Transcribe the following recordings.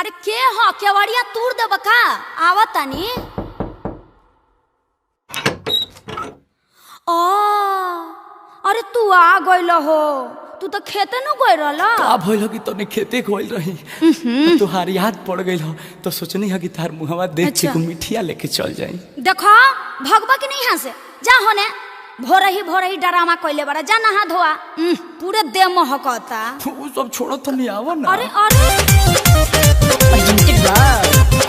अरे के हो केवड़िया तूर दे बका आवत तानी। ओ अरे तू आ गइल हो, तू तो खेते न गइल रहला। का भइल कि तने खेते गइल रही तुहार याद पड़ गइल हो तो सोचनी है कि तार मुहवा देख के को मिठिया लेके चल जाई। देखो भगवा की नहीं यहाँ से जा होने, भोरही डरामा कइले बड़ा, जा नहा धोआ, पूरे देह महकता। वो सब छोड़ो तो नहीं आवा ना। अरे अरे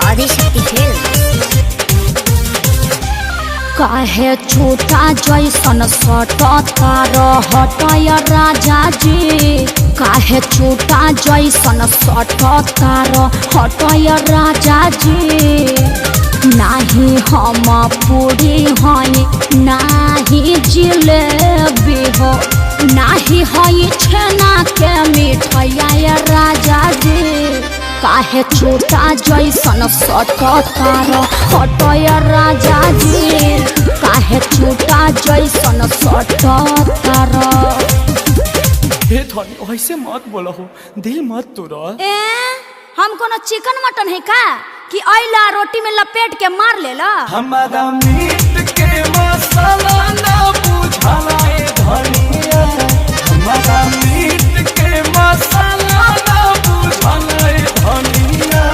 आदिशक्ति काहे छोटा जैसन सटता रहतय राजा जी, काहे छोटा जैसन सटता रहतय राजा जी। नाही हम पूरी हई नाही जिलेबी हो, नाही हई छेना के मिठाइया राजा जी। काहे छोटा जैसन सटता रहतय राजा जी, काहे छोटा जैसन सटता हे धनी ऐसे मत बोलो हो, दिल मत तोड़ा। ए हम कोनो चिकन मटन है का कि आइला रोटी में लपेट के मार लेला। हमारा मीट के मसाला ना बुझाला ए धनिया, हमारा मीट के मसाला ना बुझाला ए धनिया।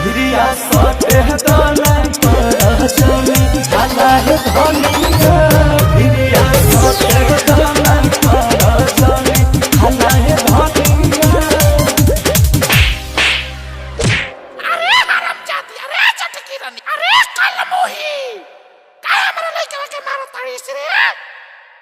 हिरिया सटे दाना पर चली आला है धनिया, हिरिया सटे दाना पर चली आला है धनिया। अरे हराम जाती, अरे चटकी रानी, अरे कल मोही काहे हमरा लइका के मारो ताड़ी से रे।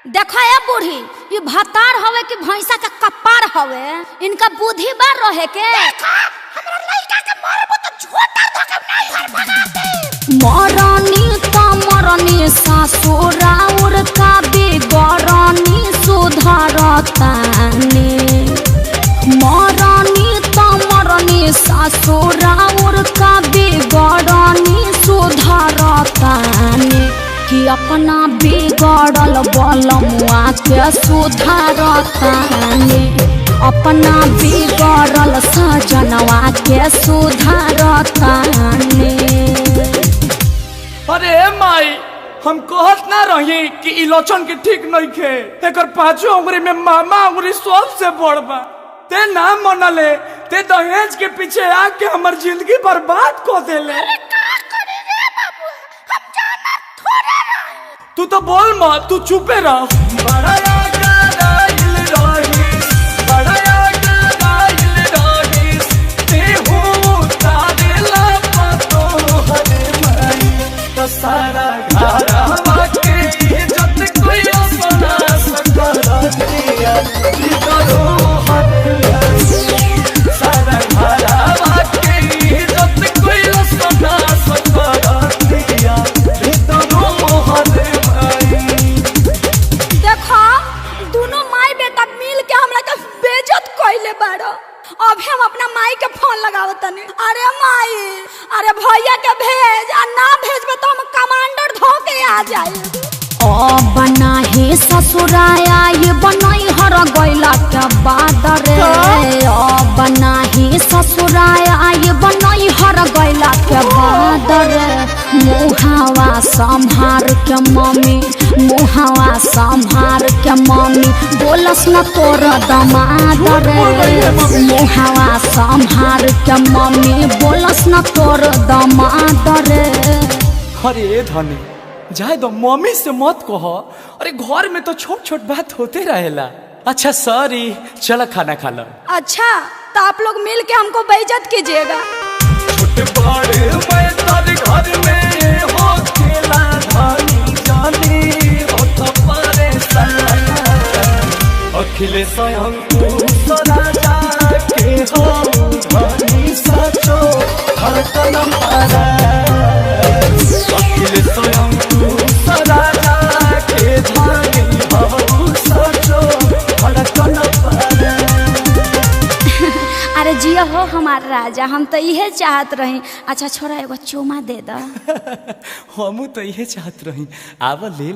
देखा ए बूढ़ी, ये भातार हवे कि भैंसा का कपार हवे, इनका बुद्धि बार रहे के। देखा हमरा लइका के मारबो तो झोटा धके नहीं हर भगा दे। मरनी त मरनी ससुराउर का बिगरनी सुधरतानी, मरनी त मरनी ससुराउर का बिगरनी सुधरतानी। कि अपना बिगड़ल बलमुआ के सुधारतानी, अपना बिगड़ल सजनवा के सुधारतानी। अरे माई हम कहत ना रही कि इलोचन के ठीक नहीं खे, एकर पांचों उंगली में मामा उंगली सबसे बड़ बा। ते ना मनले, ते दहेज के पीछे आके हमर जिंदगी बर्बाद कर देले। अरे का करे रे बाबू, हम जाना थोड़ा रही। तू तो बोल मत, तू चुपे रह। बड़ा आगाइल रहीस, बड़ा आगाइल रहीस, ते हो तारेला पतो हरे माई। तो सारा घरवा के इज्जत कोई अपना सकल दिया, करो हरे माई। सारा घरवा के इज्जत कोई अपना सकल दिया, करो हरे माई। देखो दोनों माई बेटा मिल के हमरा के बेइज्जत कइले बाड़ो। अभी हम अपना माई के फोन लगावत तनी। अरे माई, अरे भैया के भेज, आ ना भेजबे तो हम कमांडर धो के आ जाए। ओ बना हे ससुराया ये बनई हर गइला के बाद रे, ओ बना हे ससुराया ये बनई हर गइला के बाद रे। मुहावा संभार के मम्मी, मुहावा संभार के मम्मी, बोलस न तोर दमाद रे। मुहावा संभार के मम्मी, बोलस न तोर दमाद रे। अरे धनी जाए दो, मम्मी से मत कहो। अरे घर में तो छोट छोट बात होते रहेला। अच्छा सॉरी, चलो खाना खा लो। अच्छा तो आप लोग मिल के हमको बेइज्जत कीजिएगा। छोटे बड़े मैं तारे घर में हो खेला धनी जानी हो तो परेशान। अखिले स्वयं तू सदा जाके हो धनी सचो हर कदम पारा। अखिले स्वयं तू सदा जाके धनी हो सचो हर कदम पारा। अरे जिया हो हमार राजा, हम तो इहे चाहत रही। अच्छा छोरा एगो चुमा दे दा। हम तो यही चाहत रही, आवा ले।